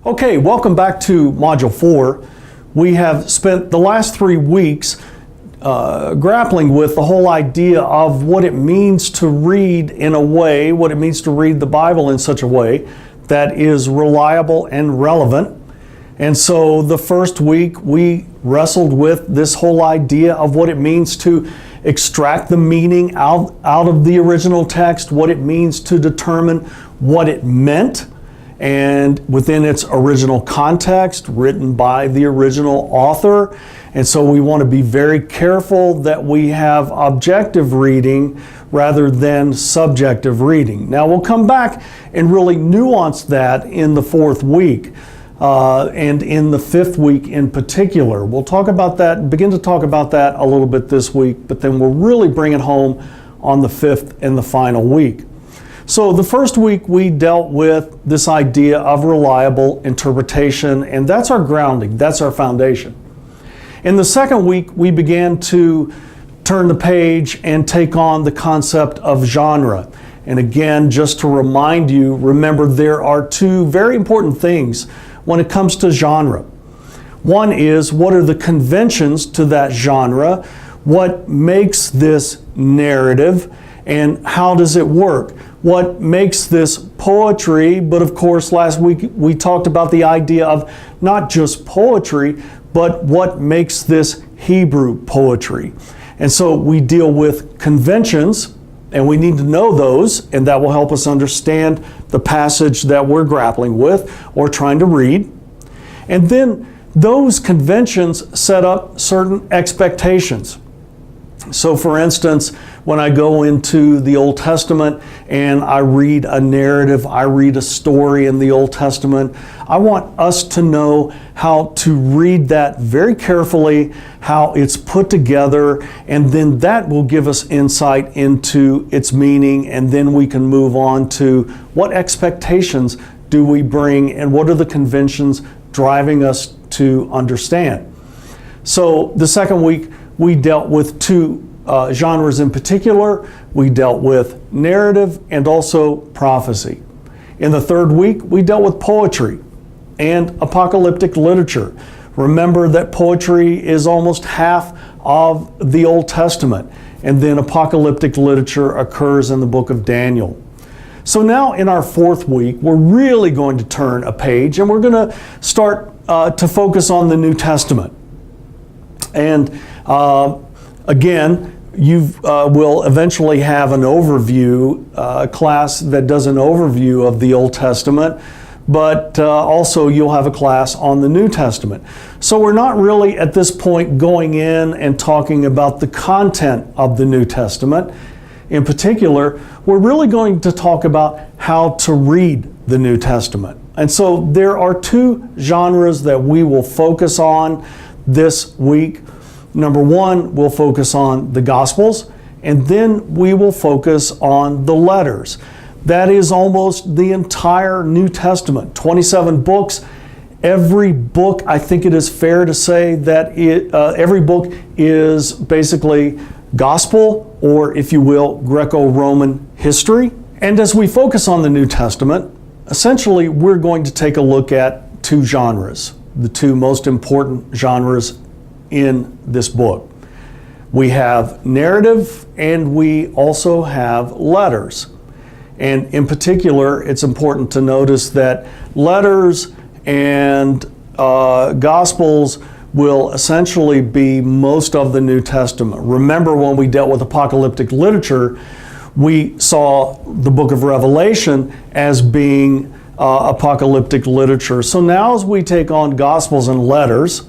Okay, welcome back to Module 4. We have spent the last 3 weeks grappling with the whole idea of what it means to read in a way, what it means to read the Bible in such a way that is reliable and relevant. And so the first week we wrestled with this whole idea of what it means to extract the meaning out of the original text, what it means to determine what it meant, and within its original context, written by the original author. And so we want to be very careful that we have objective reading rather than subjective reading. Now we'll come back and really nuance that in the 4th week and in the 5th week in particular. We'll talk about that, begin to talk about that a little bit this week, but then we'll really bring it home on the 5th and the final week. So the first week we dealt with this idea of reliable interpretation, and that's our grounding, that's our foundation. In the second week we began to turn the page and take on the concept of genre. And again, just to remind you, remember there are 2 very important things when it comes to genre. One is, what are the conventions to that genre? What makes this narrative, and how does it work? What makes this poetry? But of course, last week we talked about the idea of not just poetry, but what makes this Hebrew poetry. And so we deal with conventions, and we need to know those, and that will help us understand the passage that we're grappling with or trying to read. And then those conventions set up certain expectations. So for instance, when I go into the Old Testament and I read a narrative, I read a story in the Old Testament, I want us to know how to read that very carefully, how it's put together, and then that will give us insight into its meaning, and then we can move on to what expectations do we bring and what are the conventions driving us to understand. So the second week we dealt with 2 genres in particular. We dealt with narrative and also prophecy. In the 3rd week, we dealt with poetry and apocalyptic literature. Remember that poetry is almost half of the Old Testament, and then apocalyptic literature occurs in the book of Daniel. So now in our 4th week, we're really going to turn a page, and we're going to start to focus on the New Testament. And again, you will eventually have an overview class that does an overview of the Old Testament, but also you'll have a class on the New Testament. So we're not really at this point going in and talking about the content of the New Testament. In particular, we're really going to talk about how to read the New Testament. And so there are 2 genres that we will focus on this week. Number 1, we'll focus on the Gospels, and then we will focus on the letters. That is almost the entire New Testament, 27 books. Every book, I think it is fair to say that every book is basically gospel, or if you will, Greco-Roman history. And as we focus on the New Testament, essentially we're going to take a look at 2 genres, the 2 most important genres in this book. We have narrative and we also have letters. And in particular, it's important to notice that letters and Gospels will essentially be most of the New Testament. Remember, when we dealt with apocalyptic literature, we saw the book of Revelation as being apocalyptic literature. So now as we take on Gospels and letters,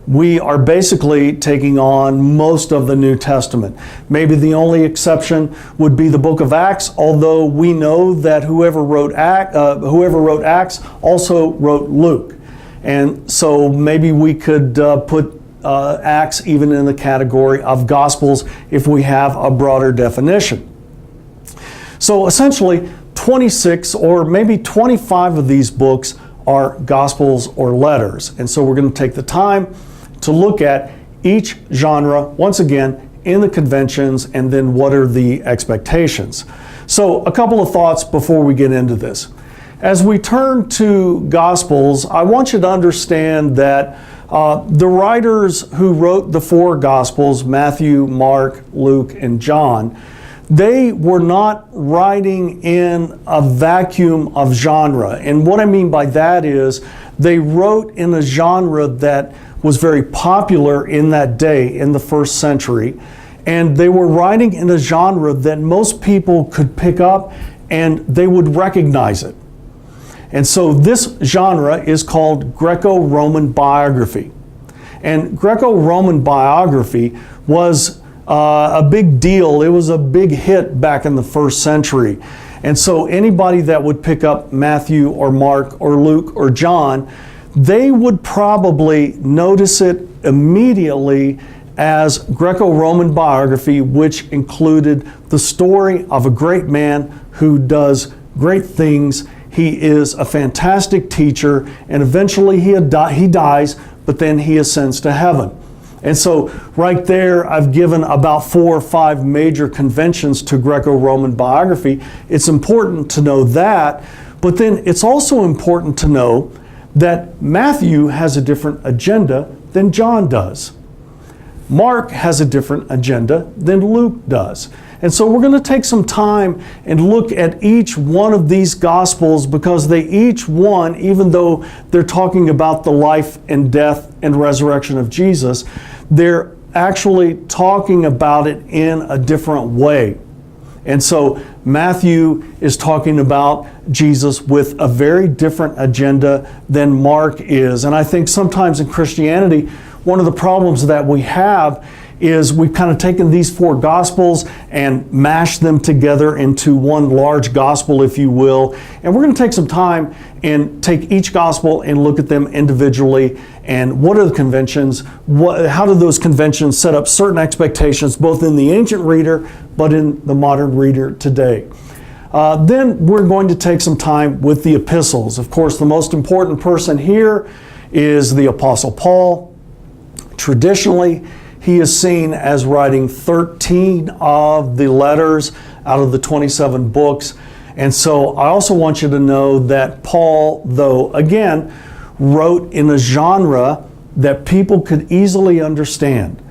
we are basically taking on most of the New Testament. Maybe the only exception would be the book of Acts, although we know that whoever wrote Acts also wrote Luke. And so maybe we could put Acts even in the category of Gospels if we have a broader definition. So essentially 26 or maybe 25 of these books are Gospels or letters. And so we're going to take the time to look at each genre, once again, in the conventions, and then what are the expectations. So a couple of thoughts before we get into this. as we turn to Gospels, I want you to understand that the writers who wrote the four Gospels, Matthew, Mark, Luke, and John, they were not writing in a vacuum of genre. And what I mean by that is they wrote in a genre that was very popular in that day, in the first century. And they were writing in a genre that most people could pick up and they would recognize it. And so this genre is called Greco-Roman biography. And Greco-Roman biography was a big deal. It was a big hit back in the first century. And so anybody that would pick up Matthew or Mark or Luke or John, they would probably notice it immediately as Greco-Roman biography, which included the story of a great man who does great things. He is a fantastic teacher, and eventually he dies, but then he ascends to heaven. And so right there, I've given about 4 or 5 major conventions to Greco-Roman biography. It's important to know that, but then it's also important to know that Matthew has a different agenda than John does. Mark has a different agenda than Luke does. And so we're going to take some time and look at each one of these Gospels, because they each one, even though they're talking about the life and death and resurrection of Jesus, they're actually talking about it in a different way. And so Matthew is talking about Jesus with a very different agenda than Mark is. And I think sometimes in Christianity, one of the problems that we have is we've kind of taken these 4 Gospels and mashed them together into one large gospel, if you will. And we're going to take some time and take each gospel and look at them individually. And what are the conventions? How do those conventions set up certain expectations, both in the ancient reader, but in the modern reader today? Then we're going to take some time with the epistles. Of course, the most important person here is the Apostle Paul. Traditionally, he is seen as writing 13 of the letters out of the 27 books. And so I also want you to know that Paul, though, again, wrote in a genre that people could easily understand.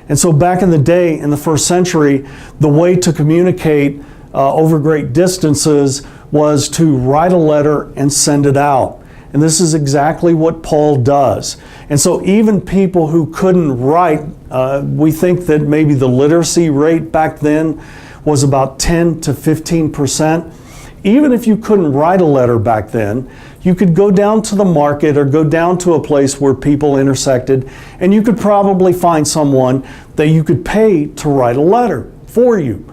And so back in the day, in the first century, the way to communicate over great distances was to write a letter and send it out. And this is exactly what Paul does. And so even people who couldn't write, we think that maybe the literacy rate back then was about 10 to 15%. Even if you couldn't write a letter back then, you could go down to the market or go down to a place where people intersected, and you could probably find someone that you could pay to write a letter for you.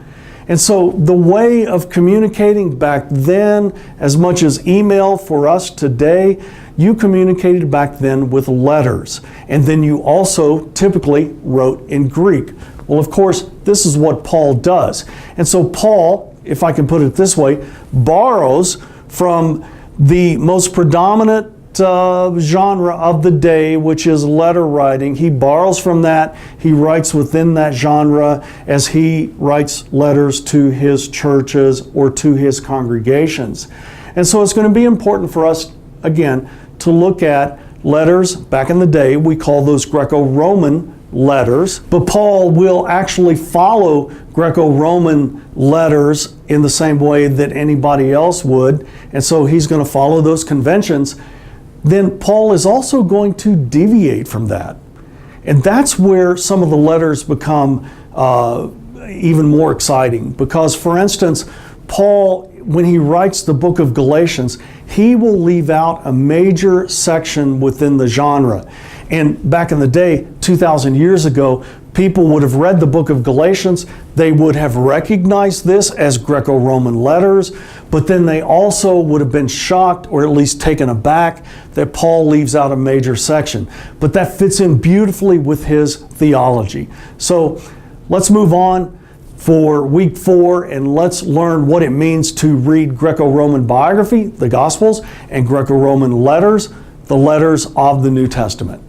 And so the way of communicating back then, as much as email for us today, you communicated back then with letters. And then you also typically wrote in Greek. Well, of course, this is what Paul does. And so Paul, if I can put it this way, borrows from the most predominant genre of the day, which is letter writing. He borrows from that. He writes within that genre as he writes letters to his churches or to his congregations. And so it's going to be important for us, again, to look at letters. Back in the day, we call those Greco-Roman letters, but Paul will actually follow Greco-Roman letters in the same way that anybody else would. And so he's going to follow those conventions. Then Paul is also going to deviate from that. And that's where some of the letters become even more exciting. Because, for instance, Paul, when he writes the book of Galatians, he will leave out a major section within the genre. And back in the day, 2,000 years ago, people would have read the book of Galatians. They would have recognized this as Greco-Roman letters, but then they also would have been shocked, or at least taken aback, that Paul leaves out a major section. But that fits in beautifully with his theology. So let's move on for week 4, and let's learn what it means to read Greco-Roman biography, the Gospels, and Greco-Roman letters, the letters of the New Testament.